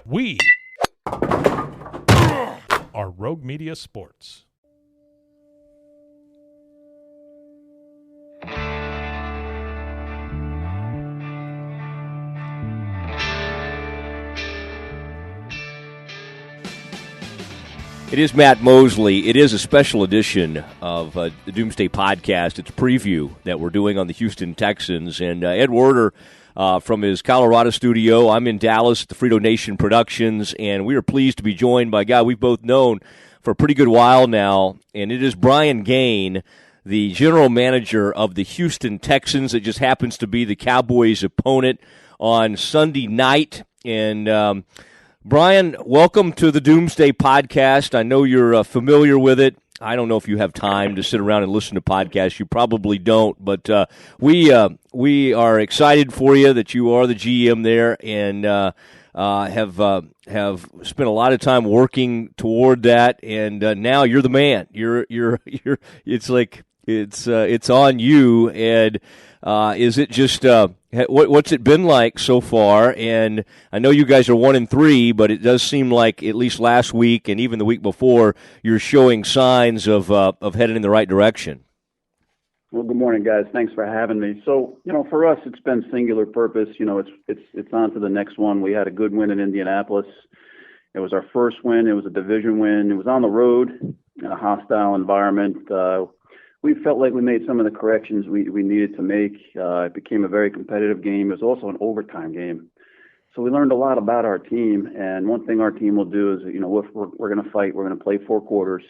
We are Rogue Media Sports. It is Matt Mosley. It is a special edition of the Doomsday Podcast. It's a preview that we're doing on the Houston Texans. And Ed Werder from his Colorado studio. I'm in Dallas at the Frito Nation Productions, and we are pleased to be joined by a guy we've both known for a pretty good while now, and it is Brian Gaine, the general manager of the Houston Texans. It just happens to be the Cowboys' opponent on Sunday night. And Brian, welcome to the Doomsday Podcast. I know you're familiar with it. I don't know if you have time to sit around and listen to podcasts. You probably don't, but we are excited for you that you are the GM there, and have spent a lot of time working toward that. And now you're the man. You're. It's like it's on you. And is it just what's it been like so far? And I know you guys are 1-3, but it does seem like at least last week and even the week before, you're showing signs of heading in the right direction. Well, good morning, guys. Thanks for having me. So, for us, it's been singular purpose. It's on to the next one. We had a good win in Indianapolis. It was our first win. It was a division win. It was on the road in a hostile environment. We felt like we made some of the corrections we needed to make. It became a very competitive game. It was also an overtime game. So we learned a lot about our team. And one thing our team will do is, if we're going to fight, we're going to play 4 quarters.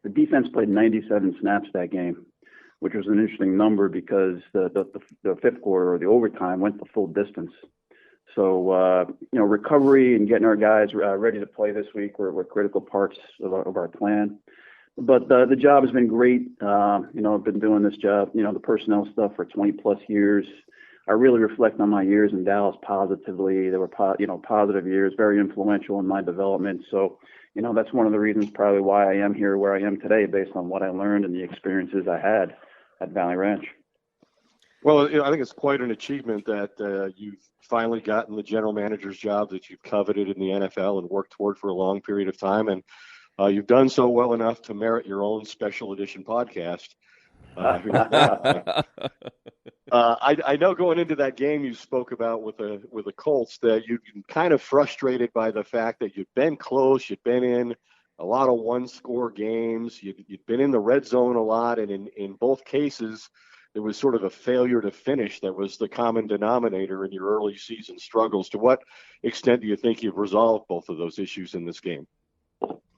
The defense played 97 snaps that game, which was an interesting number because the fifth quarter or the overtime went the full distance. So, recovery and getting our guys ready to play this week were critical parts of our plan. But the job has been great. I've been doing this job, the personnel stuff for 20 plus years. I really reflect on my years in Dallas positively. They were, positive years, very influential in my development. So, that's one of the reasons probably why I am here where I am today, based on what I learned and the experiences I had at Valley Ranch. Well, I think it's quite an achievement that you've finally gotten the general manager's job that you've coveted in the NFL and worked toward for a long period of time. And you've done so well enough to merit your own special edition podcast. I know going into that game you spoke about with the Colts that you'd been kind of frustrated by the fact that you'd been close, you'd been in a lot of one-score games, you'd been in the red zone a lot, and in both cases there was sort of a failure to finish that was the common denominator in your early season struggles. To what extent do you think you've resolved both of those issues in this game?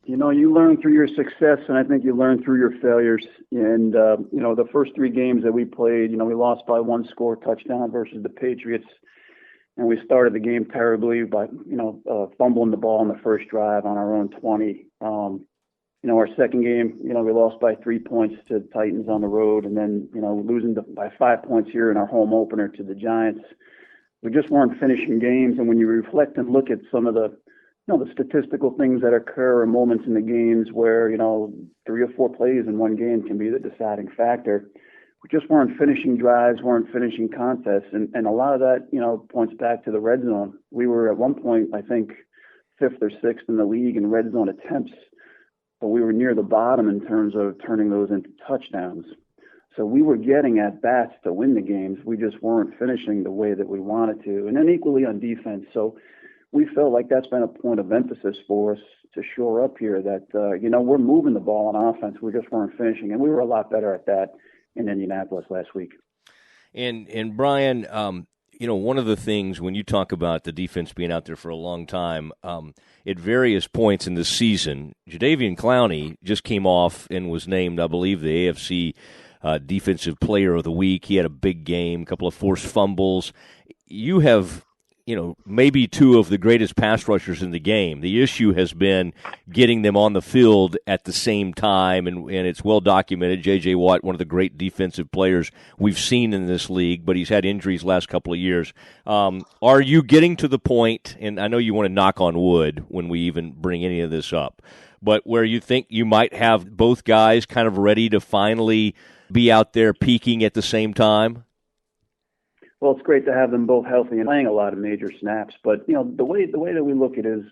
You learn through your success, and I think you learn through your failures. And, the first 3 games that we played, we lost by 1 score touchdown versus the Patriots. And we started the game terribly by, fumbling the ball on the first drive on our own 20. Our second game, we lost by 3 points to the Titans on the road, and then, losing by 5 points here in our home opener to the Giants. We just weren't finishing games. And when you reflect and look at some of the statistical things that occur or moments in the games where, 3 or 4 plays in one game can be the deciding factor. We just weren't finishing drives, weren't finishing contests. And a lot of that, points back to the red zone. We were at one point, I think, 5th or 6th in the league in red zone attempts, but we were near the bottom in terms of turning those into touchdowns. So we were getting at bats to win the games. We just weren't finishing the way that we wanted to. And then equally on defense. So we felt like that's been a point of emphasis for us to shore up here that, we're moving the ball on offense. We just weren't finishing. And we were a lot better at that in Indianapolis last week. And Brian, one of the things when you talk about the defense being out there for a long time, at various points in the season, Jadeveon Clowney just came off and was named, I believe, the AFC Defensive Player of the Week. He had a big game, a couple of forced fumbles. You have maybe 2 of the greatest pass rushers in the game. The issue has been getting them on the field at the same time, and it's well documented. J.J. Watt, one of the great defensive players we've seen in this league, but he's had injuries last couple of years. Are you getting to the point, and I know you want to knock on wood when we even bring any of this up, but where you think you might have both guys kind of ready to finally be out there peaking at the same time? Well, it's great to have them both healthy and playing a lot of major snaps. But, the way that we look at it is,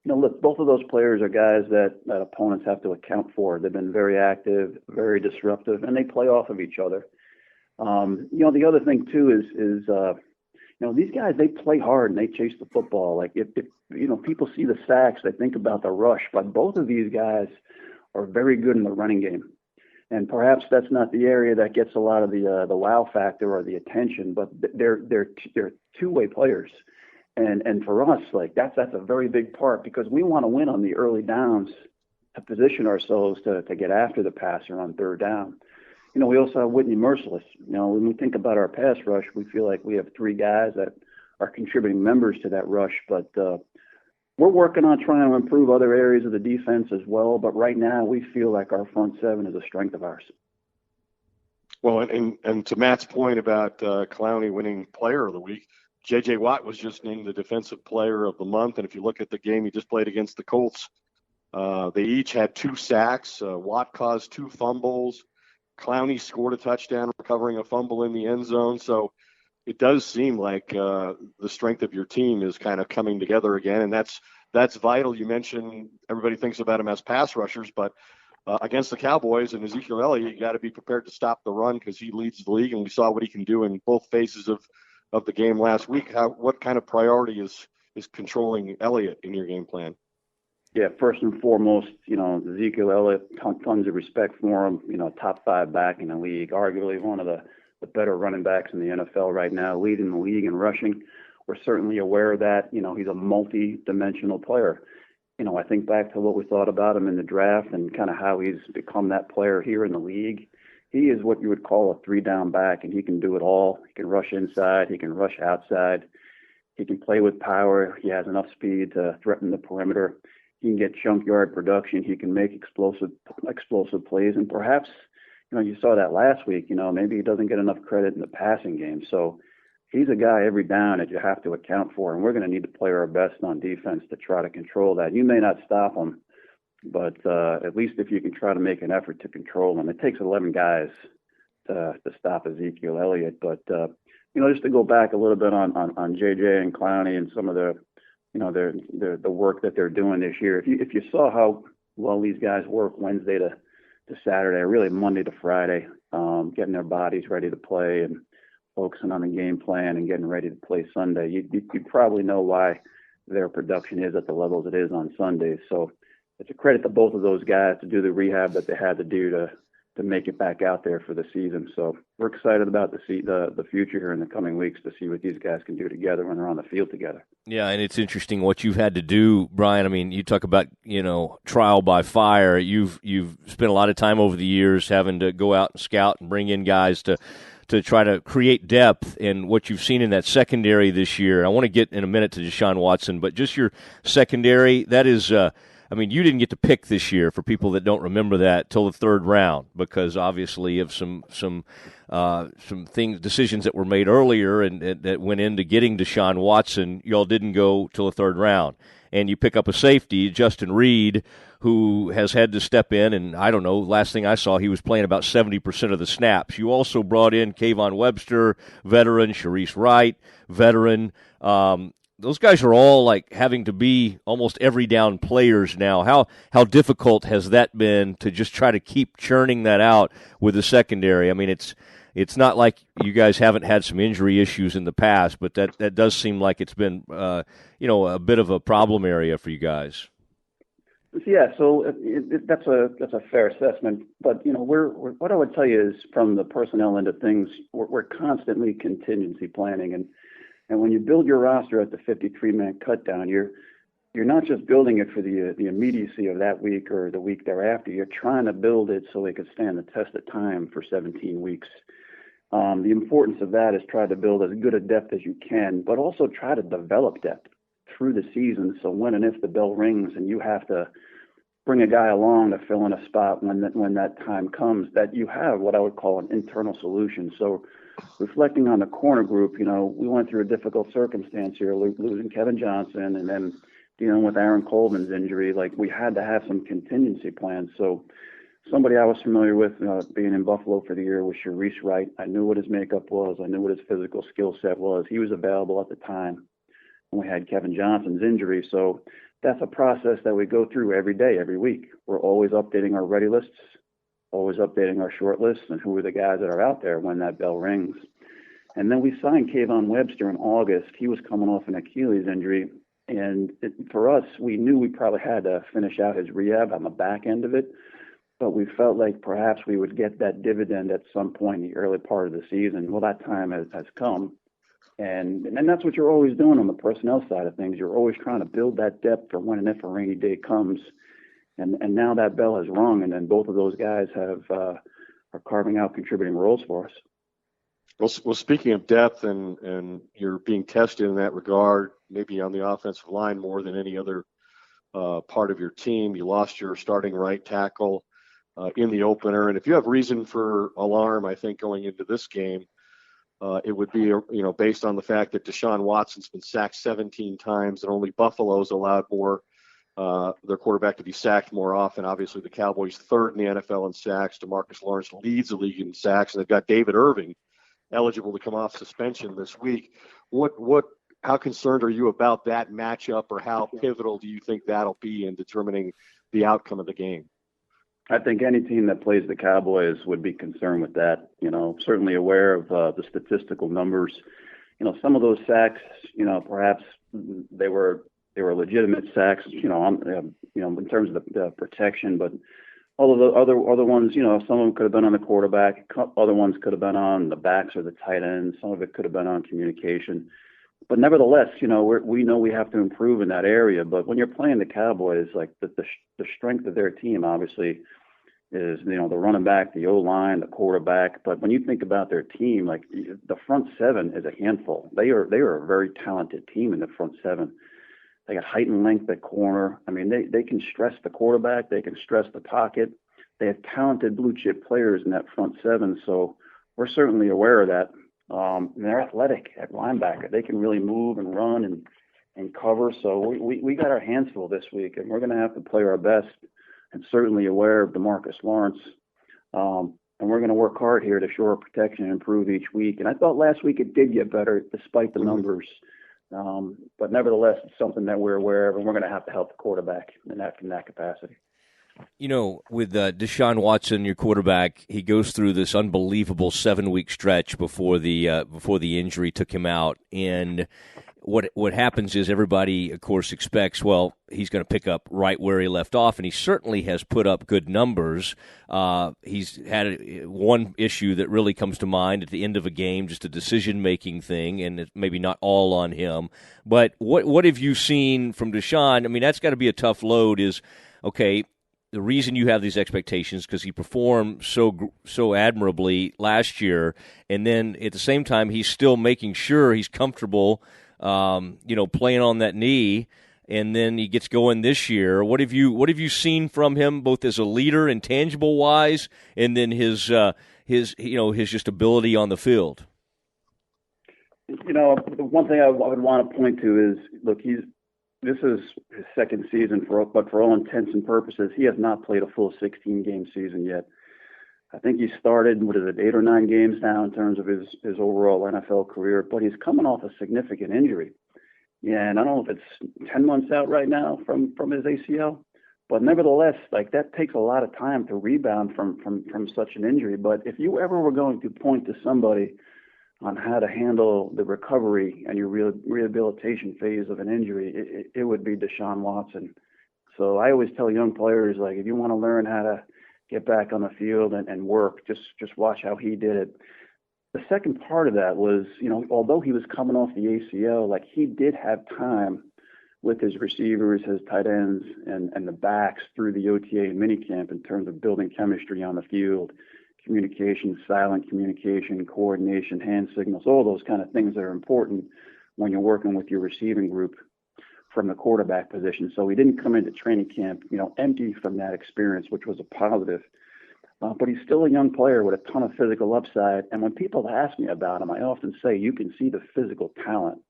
look, both of those players are guys that opponents have to account for. They've been very active, very disruptive, and they play off of each other. The other thing, too, is these guys, they play hard and they chase the football. Like, if people see the sacks, they think about the rush. But both of these guys are very good in the running game. And perhaps that's not the area that gets a lot of the wow factor or the attention, but they're two-way players. And for us, like that's a very big part because we want to win on the early downs to position ourselves to get after the passer on third down. We also have Whitney Merciless. When we think about our pass rush, we feel like we have three guys that are contributing members to that rush, but we're working on trying to improve other areas of the defense as well. But right now, we feel like our front seven is a strength of ours. Well, and to Matt's point about Clowney winning Player of the Week, J.J. Watt was just named the Defensive Player of the Month. And if you look at the game he just played against the Colts, they each had 2 sacks. Watt caused 2 fumbles. Clowney scored a touchdown, recovering a fumble in the end zone. So it does seem like the strength of your team is kind of coming together again, and that's vital. You mentioned everybody thinks about him as pass rushers, but against the Cowboys and Ezekiel Elliott, you got to be prepared to stop the run because he leads the league, and we saw what he can do in both phases of the game last week. What kind of priority is controlling Elliott in your game plan? Yeah, first and foremost, Ezekiel Elliott, tons of respect for him. Top 5 back in the league, arguably one of the better running backs in the NFL right now, leading the league in rushing. We're certainly aware of that. He's a multi-dimensional player. I think back to what we thought about him in the draft and kind of how he's become that player here in the league. He is what you would call a 3-down back, and he can do it all. He can rush inside. He can rush outside. He can play with power. He has enough speed to threaten the perimeter. He can get chunk yard production. He can make explosive plays. And perhaps, you saw that last week, maybe he doesn't get enough credit in the passing game. So he's a guy every down that you have to account for. And we're going to need to play our best on defense to try to control that. You may not stop him, but at least if you can try to make an effort to control him. It takes 11 guys to stop Ezekiel Elliott. But, just to go back a little bit on JJ and Clowney and some of the work that they're doing this year. If you saw how well these guys work Wednesday to Saturday, really Monday to Friday, getting their bodies ready to play and focusing on the game plan and getting ready to play Sunday, you probably know why their production is at the levels it is on Sundays. So it's a credit to both of those guys to do the rehab that they had to do to make it back out there for the season. So we're excited about the future here in the coming weeks to see what these guys can do together when they're on the field together. Yeah, and it's interesting what you've had to do, Brian. I mean, you talk about, trial by fire. You've spent a lot of time over the years having to go out and scout and bring in guys to try to create depth, and what you've seen in that secondary this year. I want to get in a minute to DeShaun Watson, but just your secondary, that is you didn't get to pick this year, for people that don't remember that, till the 3rd round, because obviously of some decisions that were made earlier and that went into getting DeShaun Watson. Y'all didn't go till the 3rd round, and you pick up a safety, Justin Reed, who has had to step in, and I don't know, last thing I saw, he was playing about 70% of the snaps. You also brought in Kayvon Webster, veteran, Sharice Wright, veteran. Those guys are all like having to be almost every down players now. How difficult has that been to just try to keep churning that out with the secondary? I mean, it's not like you guys haven't had some injury issues in the past, but that does seem like it's been a bit of a problem area for you guys. Yeah, so that's a fair assessment. But what I would tell you is, from the personnel end of things, we're constantly contingency planning, and when you build your roster at the 53-man cutdown, you're not just building it for the immediacy of that week or the week thereafter. You're trying to build it so it could stand the test of time for 17 weeks. The importance of that is try to build as good a depth as you can, but also try to develop depth through the season. So when and if the bell rings and you have to bring a guy along to fill in a spot when that time comes, that you have what I would call an internal solution. So reflecting on the corner group, we went through a difficult circumstance here, losing Kevin Johnson and then dealing with Aaron Coleman's injury. Like, we had to have some contingency plans. So somebody I was familiar with being in Buffalo for the year was Sharice Wright. I knew what his makeup was. I knew what his physical skill set was. He was available at the time when we had Kevin Johnson's injury. So that's a process that we go through every day, every week. We're always updating our ready lists, always updating our short lists and who are the guys that are out there when that bell rings. And then we signed Kayvon Webster in August. He was coming off an Achilles injury. And for us, we knew we probably had to finish out his rehab on the back end of it. But we felt like perhaps we would get that dividend at some point in the early part of the season. Well, that time has come. And that's what you're always doing on the personnel side of things. You're always trying to build that depth for when and if a rainy day comes. And now that bell has rung, and then both of those guys are carving out contributing roles for us. Well, speaking of depth, and you're being tested in that regard, maybe on the offensive line more than any other part of your team. You lost your starting right tackle in the opener, and if you have reason for alarm, I think going into this game, it would be based on the fact that DeShaun Watson's been sacked 17 times, and only Buffalo's allowed their quarterback to be sacked more often. Obviously, the Cowboys third in the NFL in sacks. DeMarcus Lawrence leads the league in sacks, and they've got David Irving eligible to come off suspension this week. How concerned are you about that matchup, or how pivotal do you think that'll be in determining the outcome of the game? I think any team that plays the Cowboys would be concerned with that. Certainly aware of the statistical numbers. Some of those sacks, perhaps they were legitimate sacks, in terms of the protection, but all of the other ones, some of them could have been on the quarterback, other ones could have been on the backs or the tight ends, some of it could have been on communication. But nevertheless, we know we have to improve in that area. But when you're playing the Cowboys, like the strength of their team, obviously, is the running back, the O-line, the quarterback. But when you think about their team, like the front seven is a handful. They are a very talented team in the front seven. They got height and length at corner. I mean, they can stress the quarterback. They can stress the pocket. They have talented blue chip players in that front seven. So we're certainly aware of that. And they're athletic at linebacker. They can really move and run and cover. So we got our hands full this week, and we're going to have to play our best, and certainly aware of DeMarcus Lawrence. And we're going to work hard here to shore protection and improve each week. And I thought last week it did get better despite the numbers. But nevertheless, it's something that we're aware of, and we're going to have to help the quarterback in that capacity. With DeShaun Watson, your quarterback, he goes through this unbelievable 7-week stretch before the injury took him out. And what happens is everybody, of course, expects, well, he's going to pick up right where he left off, and he certainly has put up good numbers. He's had one issue that really comes to mind at the end of a game, just a decision-making thing, and it's maybe not all on him. But what have you seen from DeShaun? I mean, that's got to be a tough load is, okay, the reason you have these expectations because he performed so admirably last year, and then at the same time he's still making sure he's comfortable, playing on that knee, and then he gets going this year. What have you seen from him, both as a leader and tangible wise, and then his just ability on the field? The one thing I would want to point to is, look, this is his second season, but for all intents and purposes, he has not played a full 16-game season yet. I think he started, 8 or 9 games now in terms of his overall NFL career, but he's coming off a significant injury. Yeah, and I don't know if it's 10 months out right now from his ACL, but nevertheless, like that takes a lot of time to rebound from such an injury. But if you ever were going to point to somebody on how to handle the recovery and your rehabilitation phase of an injury, it would be DeShaun Watson. So I always tell young players, like, if you want to learn how to get back on the field and work, just watch how he did it. The second part of that was, although he was coming off the ACL, like he did have time with his receivers, his tight ends, and the backs through the OTA and minicamp in terms of building chemistry on the field. Communication, silent communication, coordination, hand signals, all those kind of things that are important when you're working with your receiving group from the quarterback position. So he didn't come into training camp, empty from that experience, which was a positive. But he's still a young player with a ton of physical upside. And when people ask me about him, I often say you can see the physical talent.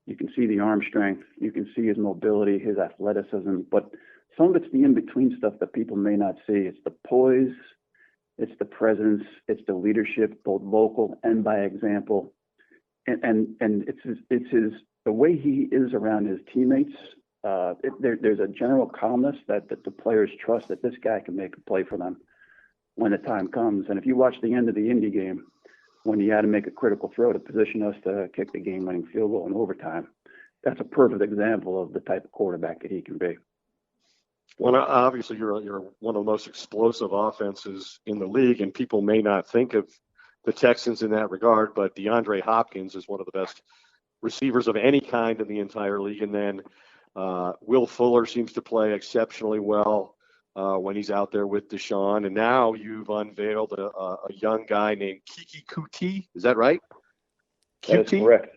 You can see the arm strength. You can see his mobility, his athleticism. But some of it's the in-between stuff that people may not see. It's the poise, it's the presence, it's the leadership, both vocal and by example, and it's his the way he is around his teammates. There's a general calmness that the players trust that this guy can make a play for them when the time comes. And if you watch the end of the Indy game, when he had to make a critical throw to position us to kick the game-winning field goal in overtime, that's a perfect example of the type of quarterback that he can be. Well, obviously, you're one of the most explosive offenses in the league, and people may not think of the Texans in that regard, but DeAndre Hopkins is one of the best receivers of any kind in the entire league. And then Will Fuller seems to play exceptionally well when he's out there with DeShaun. And now you've unveiled a young guy named Kiki Kuti. Is that right? That is correct.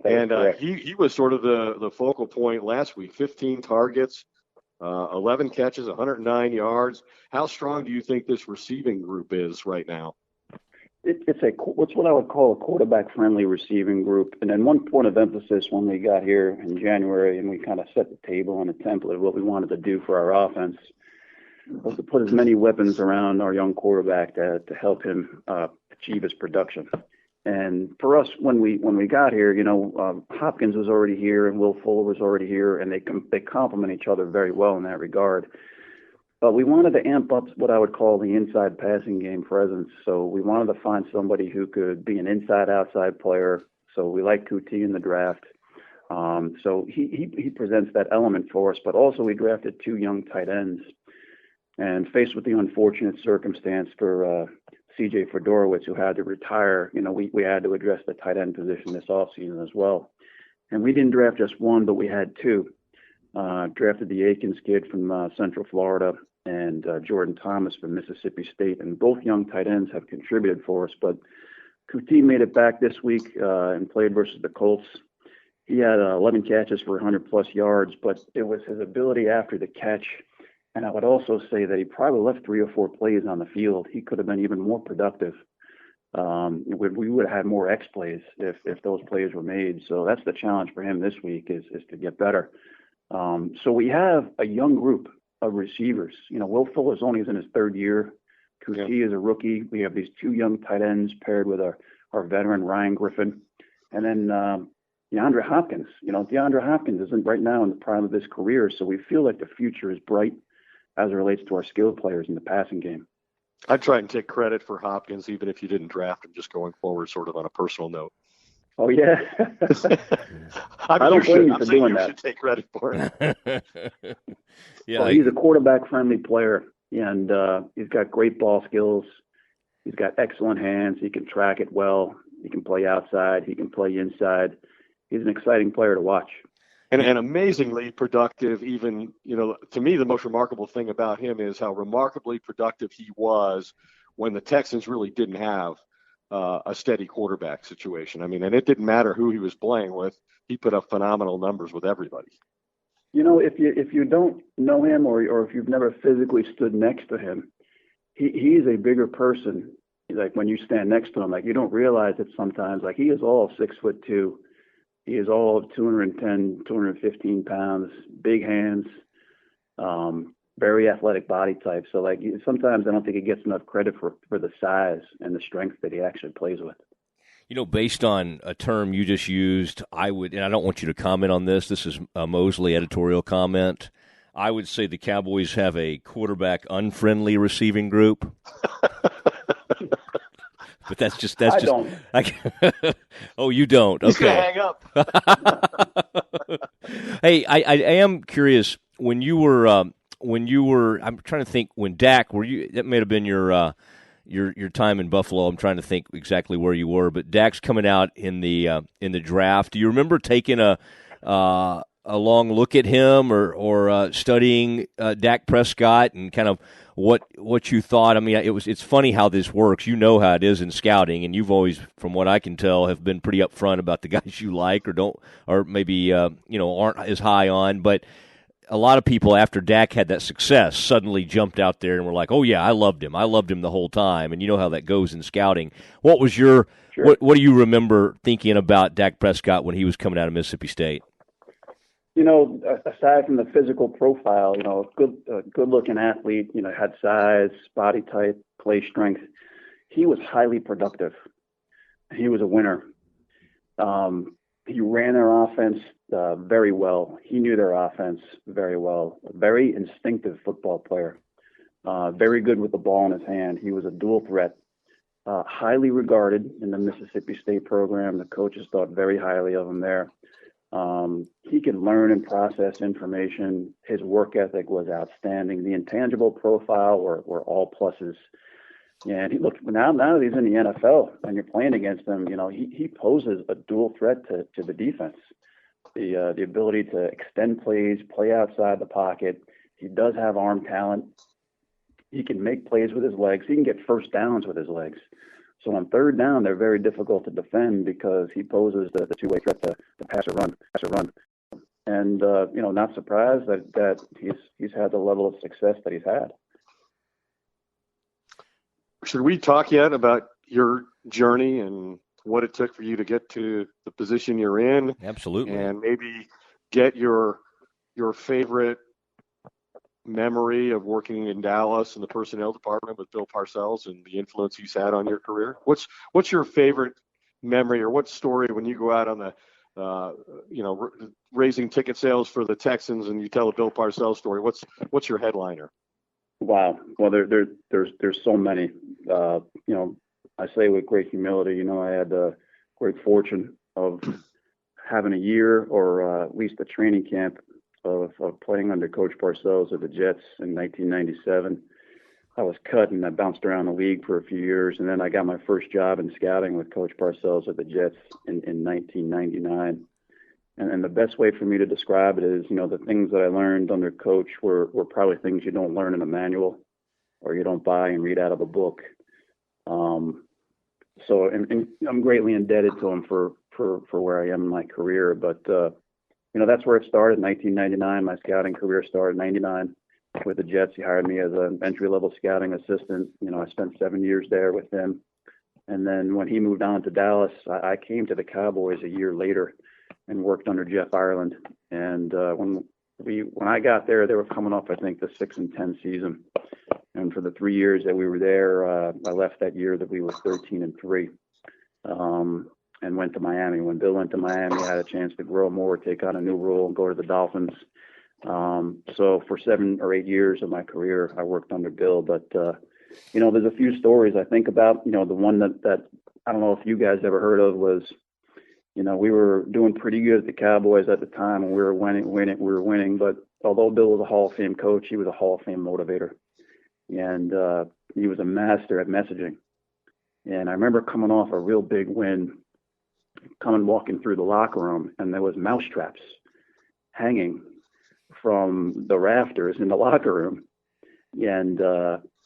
And he was sort of the focal point last week. 15 targets, 11 catches, 109 yards. How strong do you think this receiving group is right now? It's what I would call a quarterback-friendly receiving group. And then one point of emphasis when we got here in January and we kind of set the table and the template of what we wanted to do for our offense was to put as many weapons around our young quarterback to help him achieve his production. And for us, when we got here, Hopkins was already here and Will Fuller was already here, and they complement each other very well in that regard. But we wanted to amp up what I would call the inside passing game presence. So we wanted to find somebody who could be an inside-outside player. So we like Kuti in the draft. So he presents that element for us. But also we drafted 2 young tight ends. And faced with the unfortunate circumstance for C.J. Fedorowicz, who had to retire, we had to address the tight end position this offseason as well. And we didn't draft just 1, but we had 2. Drafted the Akins kid from Central Florida and Jordan Thomas from Mississippi State. And both young tight ends have contributed for us. But Kuti made it back this week and played versus the Colts. He had 11 catches for 100-plus yards, but it was his ability after the catch. And I would also say that he probably left 3 or 4 plays on the field. He could have been even more productive. We would have had more X plays if those plays were made. So that's the challenge for him this week is to get better. So we have a young group of receivers. Will Fuller's only in his 3rd year. Kuti is a rookie. We have these 2 young tight ends paired with our veteran Ryan Griffin. And then DeAndre Hopkins. DeAndre Hopkins isn't right now in the prime of his career, so we feel like the future is bright as it relates to our skilled players in the passing game. I'd try and take credit for Hopkins, even if you didn't draft him, just going forward sort of on a personal note. Oh, yeah. I don't blame you for doing that. You should take credit for him. Yeah, he's a quarterback-friendly player, and he's got great ball skills. He's got excellent hands. He can track it well. He can play outside. He can play inside. He's an exciting player to watch. And amazingly productive. Even, to me, the most remarkable thing about him is how remarkably productive he was when the Texans really didn't have a steady quarterback situation. And it didn't matter who he was playing with. He put up phenomenal numbers with everybody. If you don't know him or if you've never physically stood next to him, he is a bigger person. Like when you stand next to him, like you don't realize it sometimes. Like he is all 6'2". He is all of 210, 215 pounds, big hands, very athletic body type. So sometimes I don't think he gets enough credit for the size and the strength that he actually plays with. Based on a term you just used, I would, and I don't want you to comment on this. This is a Mosley editorial comment. I would say the Cowboys have a quarterback unfriendly receiving group. But that's just. Don't. Oh, you don't. He's Okay. Gonna hang up. Hey, I am curious when you were. I'm trying to think when Dak. Were you? That may have been your time in Buffalo. I'm trying to think exactly where you were. But Dak's coming out in the draft. Do you remember taking a long look at him or studying Dak Prescott and kind of what you thought? It's funny how this works. You know how it is in scouting, and you've always, from what I can tell, have been pretty upfront about the guys you like or don't, or maybe aren't as high on. But a lot of people after Dak had that success suddenly jumped out there and were like, "Oh yeah, I loved him. I loved him the whole time." And you know how that goes in scouting. What was your Sure. what do you remember thinking about Dak Prescott when he was coming out of Mississippi State? Aside from the physical profile, good-looking athlete, had size, body type, play strength. He was highly productive. He was a winner. He ran their offense very well. He knew their offense very well. A very instinctive football player. Very good with the ball in his hand. He was a dual threat. Highly regarded in the Mississippi State program. The coaches thought very highly of him there. He could learn and process information. His work ethic was outstanding. The intangible profile were all pluses. And he looked now that he's in the NFL and you're playing against him, he poses a dual threat to the defense. The ability to extend plays, play outside the pocket. He does have arm talent. He can make plays with his legs. He can get first downs with his legs. So on third down, they're very difficult to defend because he poses the two-way threat to pass or run. And, not surprised that he's had the level of success that he's had. Should we talk yet about your journey and what it took for you to get to the position you're in? Absolutely. And maybe get your favorite memory of working in Dallas in the personnel department with Bill Parcells and the influence he's had on your career? What's your favorite memory or what story when you go out on the raising ticket sales for the Texans and you tell a Bill Parcells story? What's your headliner? Wow. Well, there's so many. I say with great humility. I had the great fortune of having a year or at least a training camp of playing under Coach Parcells of the Jets in 1997. I was cut and I bounced around the league for a few years, and then I got my first job in scouting with Coach Parcells of the Jets in 1999. And the best way for me to describe it is, the things that I learned under Coach were probably things you don't learn in a manual or you don't buy and read out of a book. So I'm greatly indebted to him for where I am in my career. But, that's where it started, 1999. My scouting career started in 99 with the Jets. He hired me as an entry-level scouting assistant. I spent 7 years there with him. And then when he moved on to Dallas, I came to the Cowboys a year later and worked under Jeff Ireland. And when I got there, they were coming off, I think, the 6-10 season. And for the 3 years that we were there, I left that year that we were 13-3, and went to Miami. When Bill went to Miami, I had a chance to grow more, take on a new role, and go to the Dolphins. So for 7 or 8 years of my career, I worked under Bill. But there's a few stories I think about. The one that I don't know if you guys ever heard of was, we were doing pretty good at the Cowboys at the time, and we were winning. But although Bill was a Hall of Fame coach, he was a Hall of Fame motivator, and he was a master at messaging. And I remember coming off a real big win, walking through the locker room, and there was mouse traps hanging from the rafters in the locker room. And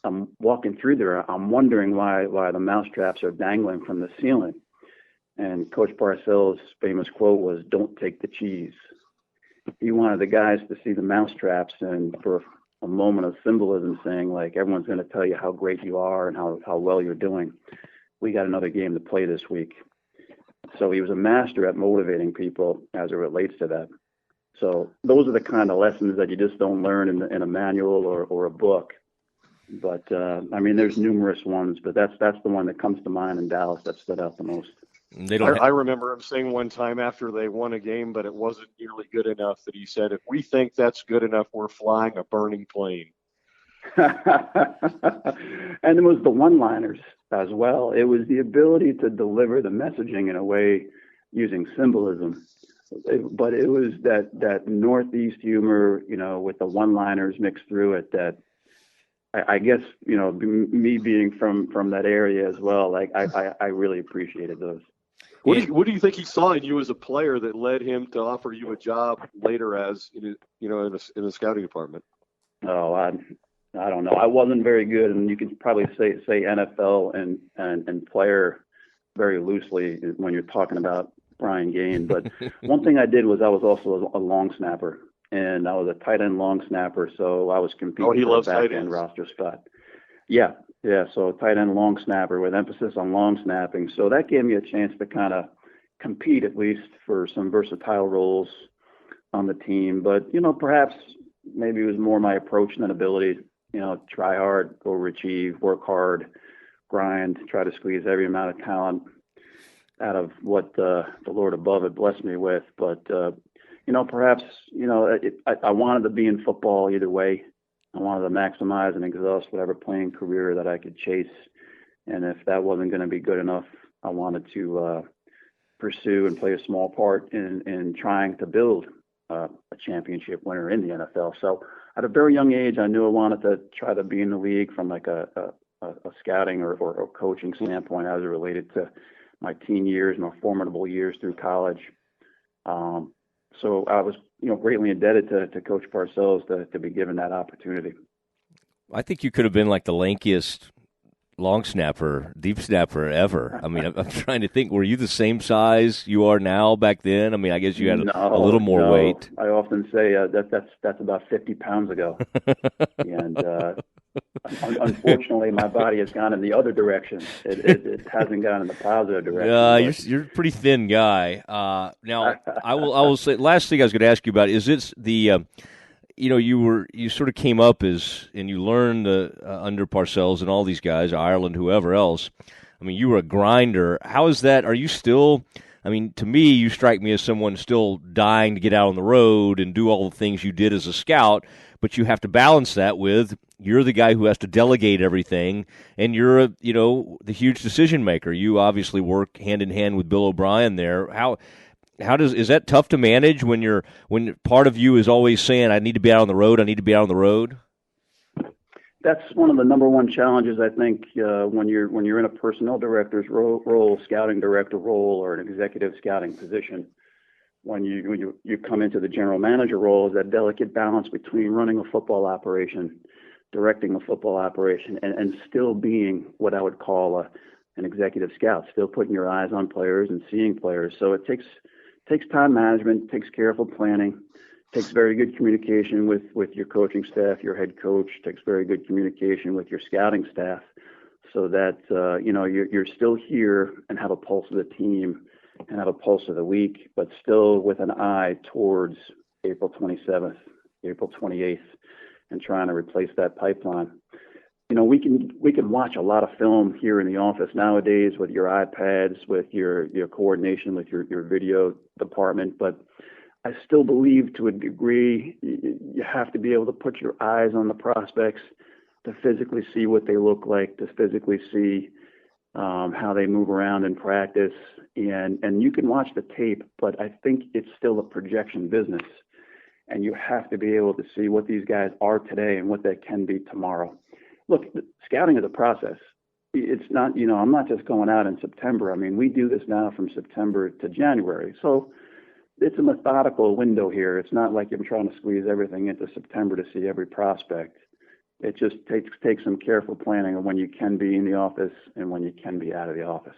I'm walking through there. I'm wondering why the mouse traps are dangling from the ceiling. And Coach Parcells' famous quote was, "Don't take the cheese." He wanted the guys to see the mouse traps and for a moment of symbolism saying, like, everyone's going to tell you how great you are and how well you're doing. We got another game to play this week. So he was a master at motivating people as it relates to that. So those are the kind of lessons that you just don't learn in a manual or a book. But, there's numerous ones, but that's the one that comes to mind in Dallas that stood out the most. I remember him saying one time after they won a game, but it wasn't nearly good enough, that he said, "If we think that's good enough, we're flying a burning plane." And it was the one-liners as well. It was the ability to deliver the messaging in a way using symbolism. But it was that Northeast humor, with the one-liners mixed through it that I guess, me being from that area as well, like I really appreciated those. What do you think he saw in you as a player that led him to offer you a job later as in the scouting department? Oh, I don't know. I wasn't very good, and you could probably say NFL and player very loosely when you're talking about Brian Gaine. But one thing I did was I was also a long snapper, and I was a tight end long snapper, so I was competing for the back end roster spot. Yeah. So tight end long snapper with emphasis on long snapping. So that gave me a chance to kind of compete at least for some versatile roles. on the team. But, perhaps maybe it was more my approach than ability, try hard, overachieve, work hard, grind, try to squeeze every amount of talent out of what the Lord above had blessed me with. But, perhaps, I wanted to be in football either way. I wanted to maximize and exhaust whatever playing career that I could chase. And if that wasn't going to be good enough, I wanted to pursue and play a small part in trying to build a championship winner in the NFL. So at a very young age, I knew I wanted to try to be in the league from like a scouting or coaching standpoint as it related to my teen years, my formidable years through college. So I was, greatly indebted to Coach Parcells to be given that opportunity. I think you could have been like the lankiest long snapper, deep snapper ever. I mean, I'm trying to think, were you the same size you are now back then? I mean, I guess you had a little more weight. I often say that's about 50 pounds ago. And unfortunately, my body has gone in the other direction. It hasn't gone in the positive direction. You're a pretty thin guy. Now, I will say, last thing I was going to ask you about is it's the you sort of came up and you learned under Parcells and all these guys, Ireland, whoever else. I mean, you were a grinder. How is that? Are you still? I mean, to me, you strike me as someone still dying to get out on the road and do all the things you did as a scout, but you have to balance that with you're the guy who has to delegate everything, and you're the huge decision maker. You obviously work hand in hand with Bill O'Brien there. Is that tough to manage when part of you is always saying, I need to be out on the road, I need to be out on the road? That's one of the number one challenges, I think, when you're in a personnel director's role, scouting director role, or an executive scouting position. When you come into the general manager role, is that delicate balance between running a football operation, directing a football operation, and still being what I would call an executive scout, still putting your eyes on players and seeing players. So it takes time management, takes careful planning, takes very good communication with your coaching staff, your head coach, takes very good communication with your scouting staff, so that you're still here and have a pulse of the team and have a pulse of the week, but still with an eye towards April 27th, April 28th, and trying to replace that pipeline. We can watch a lot of film here in the office nowadays with your iPads, with your coordination with your video department, but I still believe to a degree you have to be able to put your eyes on the prospects to physically see what they look like, to physically see how they move around in practice, and you can watch the tape, but I think it's still a projection business, and you have to be able to see what these guys are today and what they can be tomorrow. Look, scouting is a process. It's not, I'm not just going out in September. I mean, we do this now from September to January. So it's a methodical window here. It's not like I'm trying to squeeze everything into September to see every prospect. It just takes some careful planning of when you can be in the office and when you can be out of the office.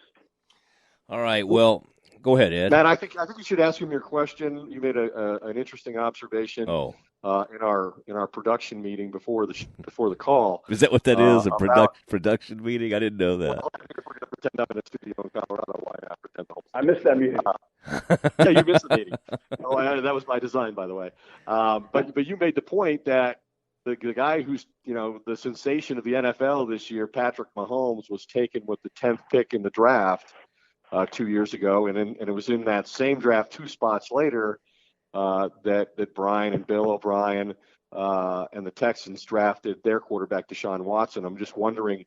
All right. Well, go ahead, Ed. Matt, I think you should ask him your question. You made an interesting observation. Oh. In our production meeting before the call. Is that what that is? A production meeting? I didn't know that. Well, we're going to pretend I'm in a studio in Colorado. Why not pretend? I missed that meeting. Yeah, you missed the meeting. That was by design, by the way. But you made the point that the guy who's the sensation of the NFL this year, Patrick Mahomes, was taken with the 10th pick in the draft 2 years ago, and it was in that same draft 2 spots later. That Brian and Bill O'Brien and the Texans drafted their quarterback, DeShaun Watson. I'm just wondering,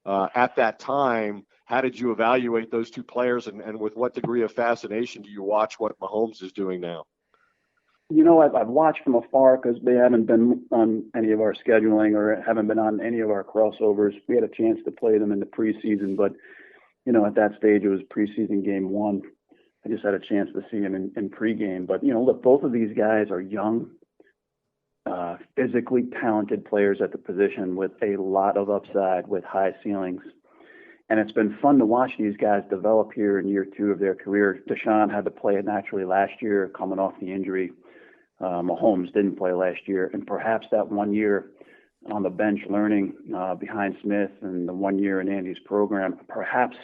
at that time, how did you evaluate those 2 players, and with what degree of fascination do you watch what Mahomes is doing now? I've watched from afar because they haven't been on any of our scheduling or haven't been on any of our crossovers. We had a chance to play them in the preseason, but, at that stage it was preseason game 1. I just had a chance to see him in pregame. But, look, both of these guys are young, physically talented players at the position with a lot of upside, with high ceilings. And it's been fun to watch these guys develop here in year 2 of their career. DeShaun had to play it naturally last year, coming off the injury. Mahomes didn't play last year. And perhaps that 1 year on the bench learning behind Smith and the 1 year in Andy's program, perhaps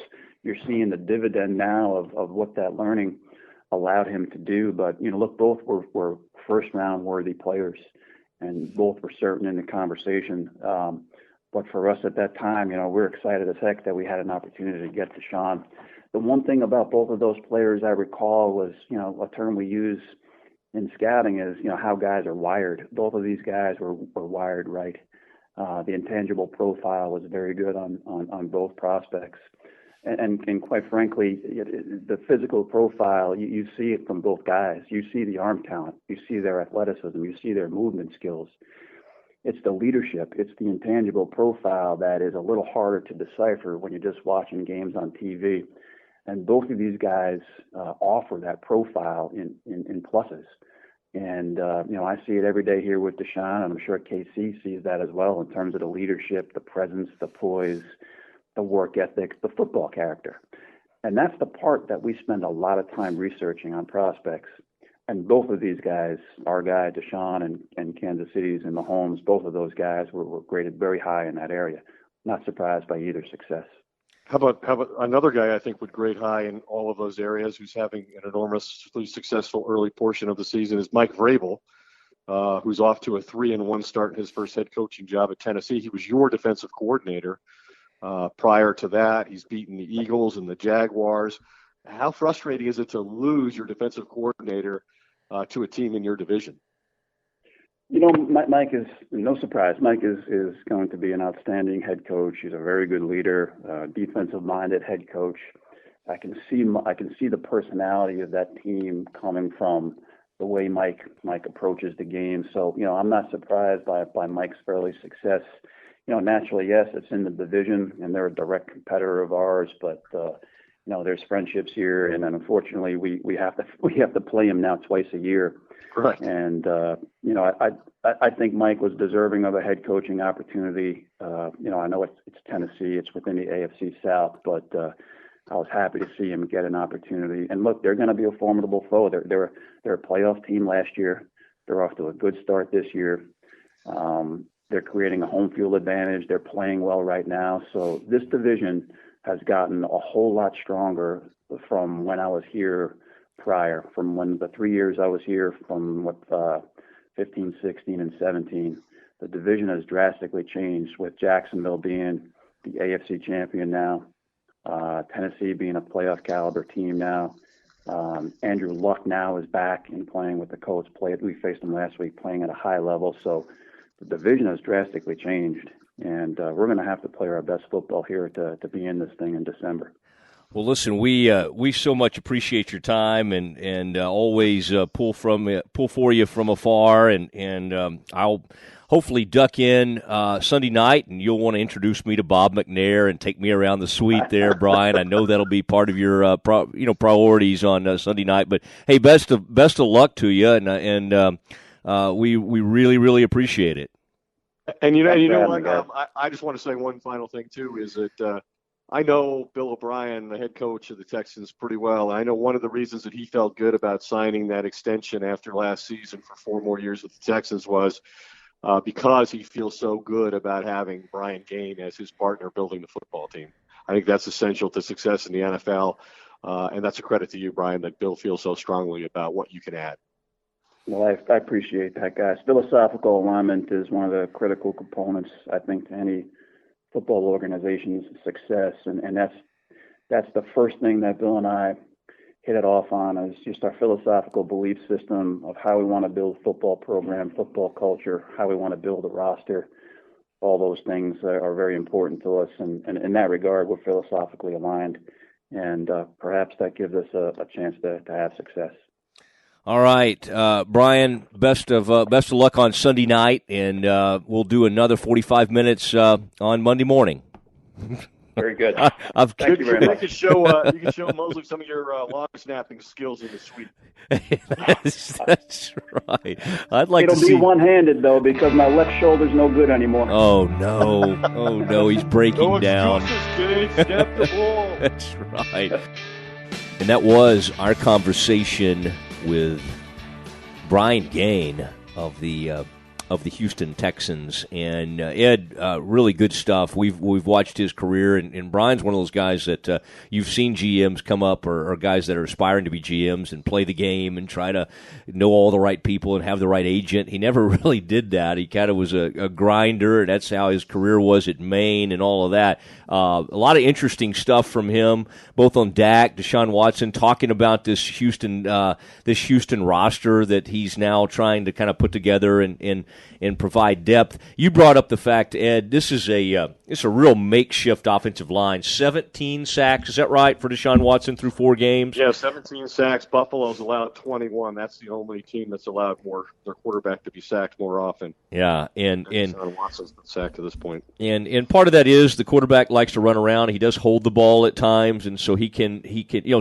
you're seeing the dividend now of what that learning allowed him to do. But, look, both were first-round worthy players, and both were certain in the conversation. But for us at that time, we're excited as heck that we had an opportunity to get DeShaun. The one thing about both of those players I recall was, a term we use in scouting is, how guys are wired. Both of these guys were wired right. The intangible profile was very good on both prospects. And quite frankly, the physical profile, you see it from both guys. You see the arm talent. You see their athleticism. You see their movement skills. It's the leadership. It's the intangible profile that is a little harder to decipher when you're just watching games on TV. And both of these guys offer that profile in pluses. And, I see it every day here with DeShaun, and I'm sure KC sees that as well in terms of the leadership, the presence, the poise, the work ethic, the football character. And that's the part that we spend a lot of time researching on prospects. And both of these guys, our guy, DeShaun, and Kansas City's and Mahomes, both of those guys were graded very high in that area. Not surprised by either success. How about another guy I think would grade high in all of those areas who's having an enormously successful early portion of the season is Mike Vrabel, who's off to a 3-1 start in his first head coaching job at Tennessee. He was your defensive coordinator. Prior to that, he's beaten the Eagles and the Jaguars. How frustrating is it to lose your defensive coordinator to a team in your division? Mike is no surprise. Mike is going to be an outstanding head coach. He's a very good leader, defensive-minded head coach. I can see the personality of that team coming from the way Mike approaches the game. So I'm not surprised by Mike's early success. Naturally, yes, it's in the division, and they're a direct competitor of ours. But there's friendships here, and then unfortunately, we have to play him now twice a year. Right. And I think Mike was deserving of a head coaching opportunity. I know it's Tennessee, it's within the AFC South, but I was happy to see him get an opportunity. And look, they're going to be a formidable foe. They're a playoff team last year. They're off to a good start this year. They're creating a home field advantage. They're playing well right now. So this division has gotten a whole lot stronger from when I was here prior, from when the 3 years I was here, from 15, 16, and 17. The division has drastically changed with Jacksonville being the AFC champion now, Tennessee being a playoff caliber team now. Andrew Luck now is back and playing with the Colts. We faced him last week, playing at a high level. So the division has drastically changed, and we're going to have to play our best football here to be in this thing in December. Well, listen, we so much appreciate your time and always pull for you from afar, and I'll hopefully duck in Sunday night, and you'll want to introduce me to Bob McNair and take me around the suite there, Brian. I know that'll be part of your priorities on Sunday night. But hey, best of luck to you, and we really, really appreciate it. And I just want to say one final thing too, is that I know Bill O'Brien, the head coach of the Texans, pretty well. I know one of the reasons that he felt good about signing that extension after last season for 4 more years with the Texans was because he feels so good about having Brian Gaine as his partner building the football team. I think that's essential to success in the NFL, and that's a credit to you, Brian, that Bill feels so strongly about what you can add. Well, I appreciate that, guys. Philosophical alignment is one of the critical components, I think, to any football organization's success, and that's the first thing that Bill and I hit it off on, is just our philosophical belief system of how we want to build football program, football culture, how we want to build a roster. All those things are very important to us, and in that regard, we're philosophically aligned, and perhaps that gives us a chance to have success. All right, Brian, best of luck on Sunday night, and we'll do another 45 minutes on Monday morning. Very good. Thank you very much. You can show Mosley some of your long snapping skills in the suite. That's right. I'd like It'll to see. be one-handed though, because my left shoulder's no good anymore. Oh no, he's breaking down. Snap the ball. That's right. And that was our conversation with Brian Gaine of the of the Houston Texans. And Ed, really good stuff. We've watched his career, and Brian's one of those guys that you've seen GMs come up or guys that are aspiring to be GMs and play the game and try to know all the right people and have the right agent. He never really did that. He kind of was a grinder, and that's how his career was at Maine and all of that. A lot of interesting stuff from him, both on Dak, DeShaun Watson, talking about this Houston roster that he's now trying to kind of put together and provide depth. You brought up the fact, Ed, this is a real makeshift offensive line. 17 sacks, is that right, for DeShaun Watson through 4 games? Yeah, 17 sacks. Buffalo's allowed 21. That's the only team that's allowed their quarterback to be sacked more often. Yeah, and DeShaun Watson's been sacked to this point. And part of that is the quarterback likes to run around. He does hold the ball at times, and so he can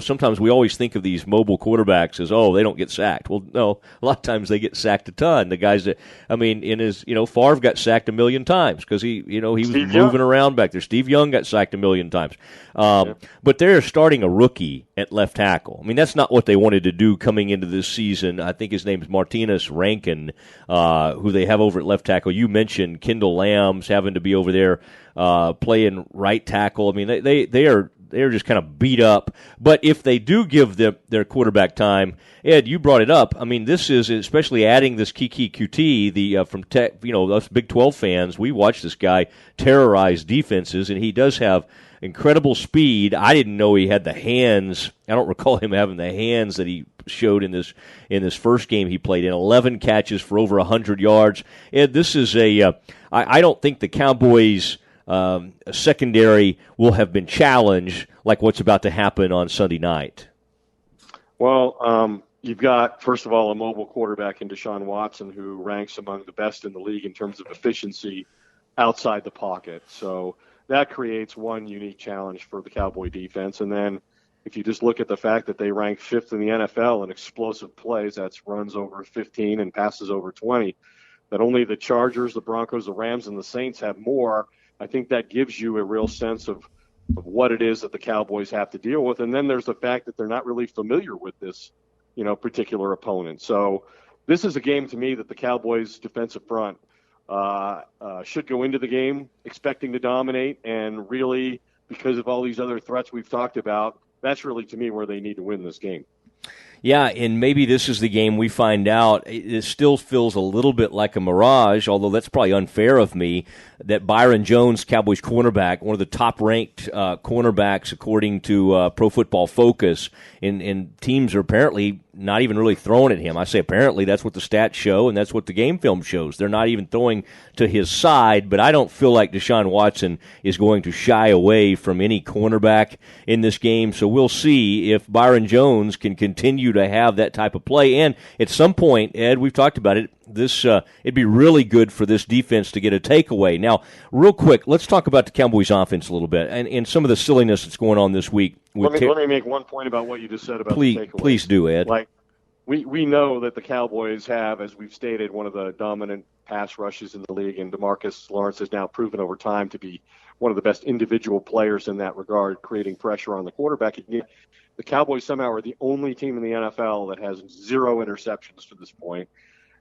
sometimes we always think of these mobile quarterbacks as, oh, they don't get sacked. Well, no, a lot of times they get sacked a ton. The guys that, in his, Favre got sacked a million times because he was moving around back there. Steve Young got sacked a million times. But they're starting a rookie at left tackle. That's not what they wanted to do coming into this season. I think his name is Martinez Rankin, who they have over at left tackle. You mentioned Kendall Lamb's having to be over there playing right tackle. They are just kind of beat up. But if they do give their quarterback time, Ed, you brought it up. This is, especially adding this Kiki QT, from Tech, us Big 12 fans, we watch this guy terrorize defenses, and he does have incredible speed. I didn't know he had the hands. I don't recall him having the hands that he showed in this first game he played in. 11 catches for over 100 yards. Ed, this is I don't think the Cowboys secondary will have been challenged like what's about to happen on Sunday night. Well, you've got, first of all, a mobile quarterback in DeShaun Watson who ranks among the best in the league in terms of efficiency outside the pocket. So that creates one unique challenge for the Cowboy defense. And then if you just look at the fact that they rank 5th in the NFL in explosive plays, that's runs over 15 and passes over 20, that only the Chargers, the Broncos, the Rams, and the Saints have more, I think that gives you a real sense of what it is that the Cowboys have to deal with. And then there's the fact that they're not really familiar with this, particular opponent. So this is a game to me that the Cowboys defensive front should go into the game expecting to dominate, and really, because of all these other threats we've talked about, that's really, to me, where they need to win this game. Yeah, and maybe this is the game we find out. It still feels a little bit like a mirage, although that's probably unfair of me, that Byron Jones, Cowboys cornerback, one of the top-ranked cornerbacks according to Pro Football Focus, and teams are apparently not even really throwing at him. I say apparently, that's what the stats show, and that's what the game film shows. They're not even throwing to his side, but I don't feel like DeShaun Watson is going to shy away from any cornerback in this game, so we'll see if Byron Jones can continue to have that type of play. And at some point, Ed, we've talked about it, it'd be really good for this defense to get a takeaway. Now, real quick, let's talk about the Cowboys offense a little bit and some of the silliness that's going on this week. Let me make one point about what you just said about the takeaway. Please do, Ed. We know that the Cowboys have, as we've stated, one of the dominant pass rushes in the league, and DeMarcus Lawrence has now proven over time to be one of the best individual players in that regard, creating pressure on the quarterback. The Cowboys somehow are the only team in the NFL that has 0 interceptions to this point,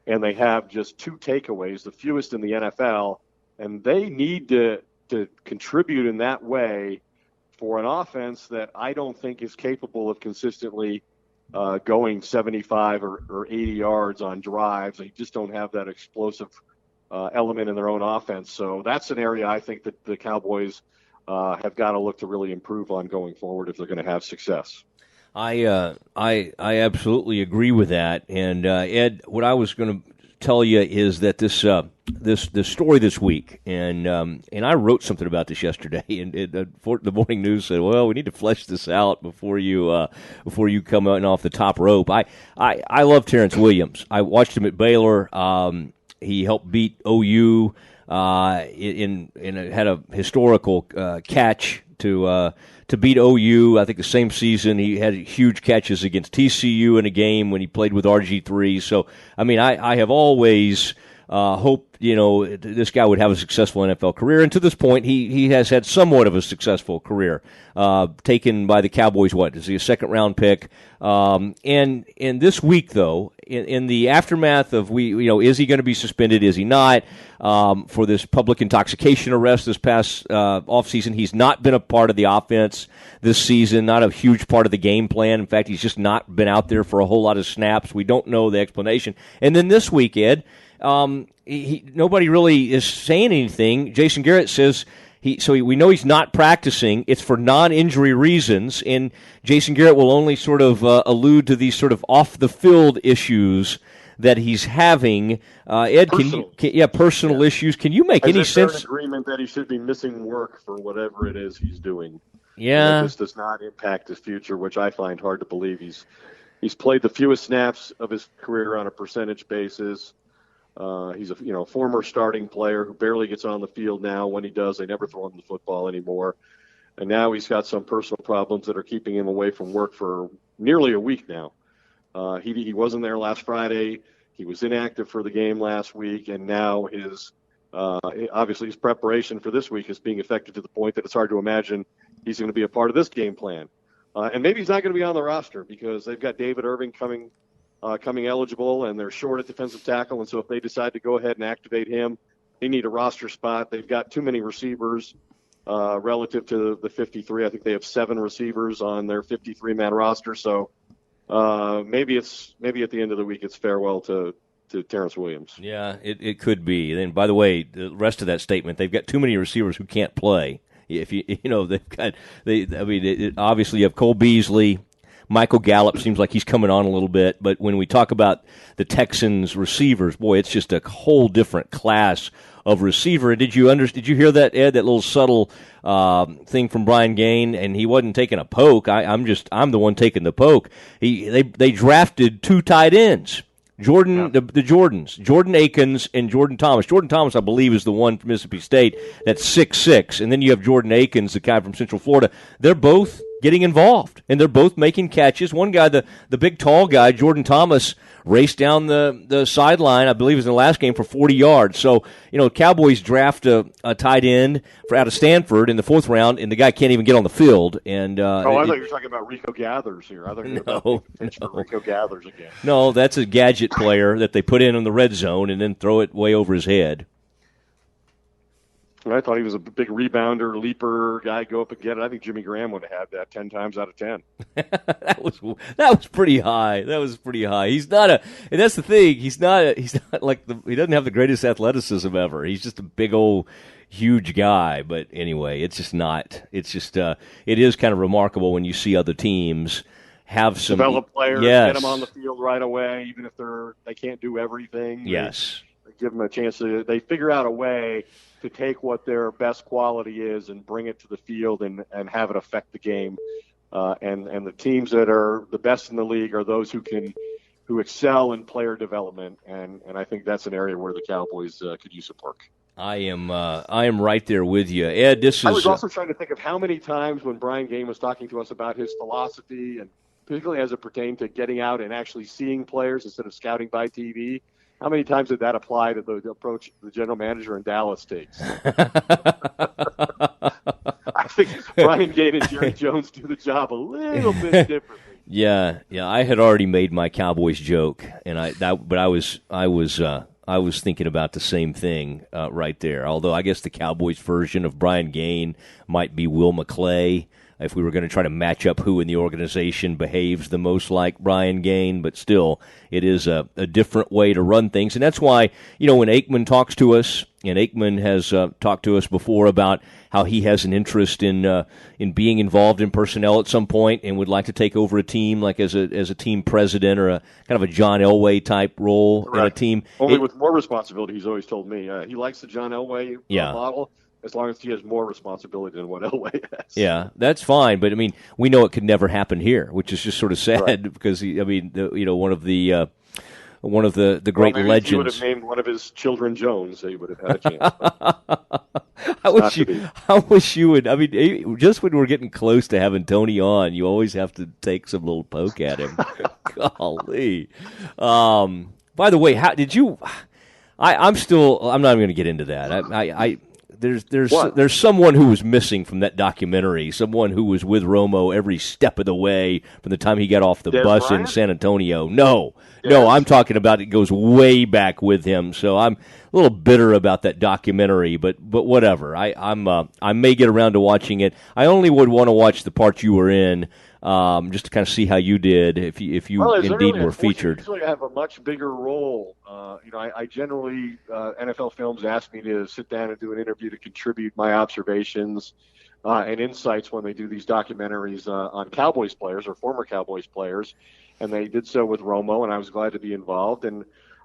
and they have just 2 takeaways, the fewest in the NFL, and they need to contribute in that way for an offense that I don't think is capable of consistently going 75 or 80 yards on drives. They just don't have that explosive element in their own offense. So that's an area I think that the Cowboys have got to look to really improve on going forward if they're going to have success. I absolutely agree with that. And Ed, what I was going to tell you is that this story this week, and I wrote something about this yesterday, and the Morning News said, well, we need to flesh this out before you come out off the top rope. I love Terrence Williams. I watched him at Baylor. He helped beat OU and had a historical catch to beat OU. I think the same season he had huge catches against TCU in a game when he played with RG3. So, I have always hope, this guy would have a successful NFL career. And to this point, he has had somewhat of a successful career. Taken by the Cowboys, is he a second-round pick? And this week, though, in the aftermath of is he going to be suspended? Is he not? For this public intoxication arrest this past offseason, he's not been a part of the offense this season, not a huge part of the game plan. In fact, he's just not been out there for a whole lot of snaps. We don't know the explanation. And then this week, Ed, nobody really is saying anything. Jason Garrett says we know he's not practicing. It's for non-injury reasons, and Jason Garrett will only sort of allude to these sort of off-the-field issues that he's having. Ed, personal issues. Can you make any sense? An agreement that he should be missing work for whatever it is he's doing. Yeah, this does not impact his future, which I find hard to believe. He's played the fewest snaps of his career on a percentage basis. He's a former starting player who barely gets on the field now. When he does, they never throw him the football anymore. And now he's got some personal problems that are keeping him away from work for nearly a week now. He wasn't there last Friday. He was inactive for the game last week, and now obviously his preparation for this week is being affected to the point that it's hard to imagine he's going to be a part of this game plan. And maybe he's not going to be on the roster because they've got David Irving coming eligible, and they're short at defensive tackle. And so if they decide to go ahead and activate him, they need a roster spot. They've got too many receivers relative to the 53. I think they have 7 receivers on their 53-man roster. So maybe at the end of the week it's farewell to Terrence Williams. Yeah, it could be. And then, by the way, the rest of that statement, they've got too many receivers who can't play. If obviously you have Cole Beasley. Michael Gallup seems like he's coming on a little bit, but when we talk about the Texans receivers, boy, it's just a whole different class of receiver. Did you hear that, Ed? That little subtle thing from Brian Gaine, and he wasn't taking a poke. I'm the one taking the poke. They drafted 2 tight ends. Jordan Akins and Jordan Thomas. Jordan Thomas, I believe, is the one from Mississippi State that's 6'6", and then you have Jordan Akins, the guy from Central Florida. They're both getting involved, and they're both making catches. One guy, the big tall guy, Jordan Thomas, raced down the sideline, I believe it was in the last game, for 40 yards. So, Cowboys draft a tight end out of Stanford in the 4th round, and the guy can't even get on the field. And I thought you were talking about Rico Gathers here. I thought you were about Rico Gathers again. No, that's a gadget player that they put in the red zone and then throw it way over his head. I thought he was a big rebounder, leaper guy, go up and get it. I think Jimmy Graham would have had that 10 times out of 10. That was pretty high. That was pretty high. He's not and that's the thing. He's not like he doesn't have the greatest athleticism ever. He's just a big old huge guy. But anyway, it is kind of remarkable when you see other teams have some develop players, yes. Get them on the field right away, even if they can't do everything. Yes. They give them a chance they figure out a way to take what their best quality is and bring it to the field and have it affect the game. And the teams that are the best in the league are those who excel in player development. And I think that's an area where the Cowboys could use some work. I am right there with you, Ed. I was also trying to think of how many times when Brian Gaine was talking to us about his philosophy, and particularly as it pertained to getting out and actually seeing players instead of scouting by TV. How many times did that apply to the approach the general manager in Dallas takes? I think Brian Gaine and Jerry Jones do the job a little bit differently. Yeah. I had already made my Cowboys joke, and I was thinking about the same thing right there. Although I guess the Cowboys version of Brian Gaine might be Will McClay, if we were going to try to match up who in the organization behaves the most like Brian Gaine, but still, it is a different way to run things. And that's why, when Aikman talks to us, and Aikman has talked to us before about how he has an interest in being involved in personnel at some point and would like to take over a team, like as a team president or a kind of a John Elway type role in a team. Only with more responsibility, he's always told me. He likes the John Elway model, as long as he has more responsility than what Elway has. Yeah, that's fine. But, we know it could never happen here, which is just sort of sad because, one of the great legends. He would have named one of his children Jones, so he would have had a chance. I wish you would. Just when we're getting close to having Tony on, you always have to take some little poke at him. Golly. By the way, how did you? I'm not even going to get into that. There's someone who was missing from that documentary, someone who was with Romo every step of the way from the time he got off the bus Brian? in San Antonio. No, I'm talking about it goes way back with him. So I'm a little bitter about that documentary, but whatever. I may get around to watching it. I only would want to watch the part you were in, just to kind of see how you did if you indeed were featured. Usually I have a much bigger role. I generally, NFL Films ask me to sit down and do an interview to contribute my observations and insights when they do these documentaries on Cowboys players or former Cowboys players. And they did so with Romo, and I was glad to be involved. And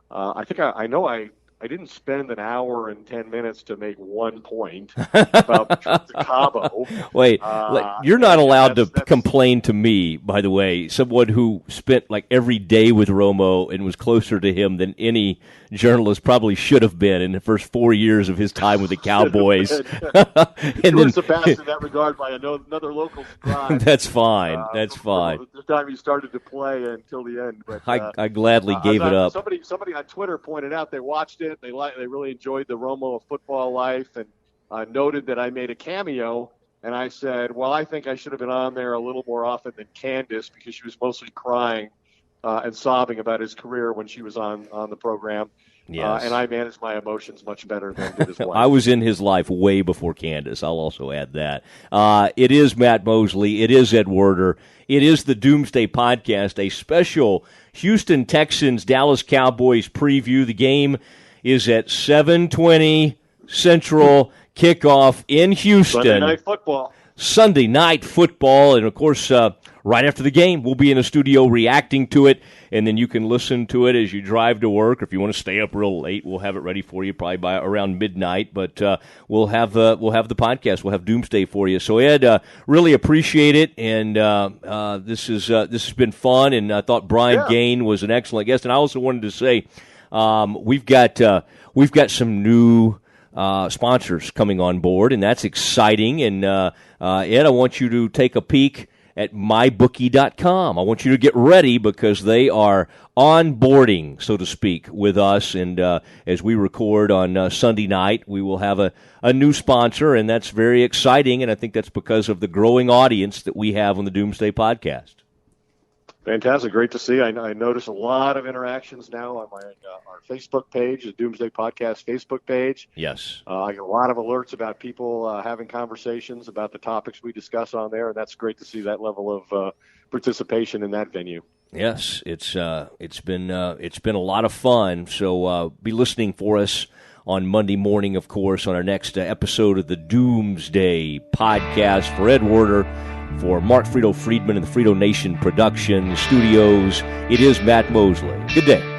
I think I didn't spend an hour and 10 minutes to make one point about the trip to Cabo. Wait, you're not allowed to complain to me, by the way, someone who spent like every day with Romo and was closer to him than any journalist probably should have been in the first 4 years of his time with the Cowboys. You were surpassed in that regard by another local scribe. That's fine. That's fine. The time he started to play until the end. But I gladly gave it up. Somebody on Twitter pointed out they watched it. They really enjoyed the Romo of football life and noted that I made a cameo. And I said, well, I think I should have been on there a little more often than Candace because she was mostly crying and sobbing about his career when she was on the program. Yes. And I managed my emotions much better than did his wife. I was in his life way before Candace. I'll also add that. It is Matt Mosley. It is Ed Werder. It is the Doomsday Podcast, a special Houston Texans, Dallas Cowboys preview. The game is at 7:20 Central, kickoff in Houston. Sunday night football. And, of course, right after the game, we'll be in the studio reacting to it, and then you can listen to it as you drive to work. Or if you want to stay up real late, we'll have it ready for you probably by around midnight. But we'll have the podcast. We'll have Doomsday for you. So, Ed, really appreciate it, and this has been fun. And I thought Brian Gaine was an excellent guest. And I also wanted to say we've got some new sponsors coming on board, and that's exciting. And Ed, I want you to take a peek at mybookie.com. I want you to get ready because they are onboarding, so to speak, with us. And as we record on Sunday night, we will have a new sponsor, and that's very exciting. And I think that's because of the growing audience that we have on the Doomsday Podcast. Fantastic. Great to see. I notice a lot of interactions now on our Facebook page, the Doomsday Podcast Facebook page. Yes. I get a lot of alerts about people having conversations about the topics we discuss on there, and that's great to see that level of participation in that venue. Yes, it's been a lot of fun. So be listening for us on Monday morning, of course, on our next episode of the Doomsday Podcast. For Ed Werder, for Mark Frito Friedman and the Frito Nation Production Studios, it is Matt Mosley. Good day.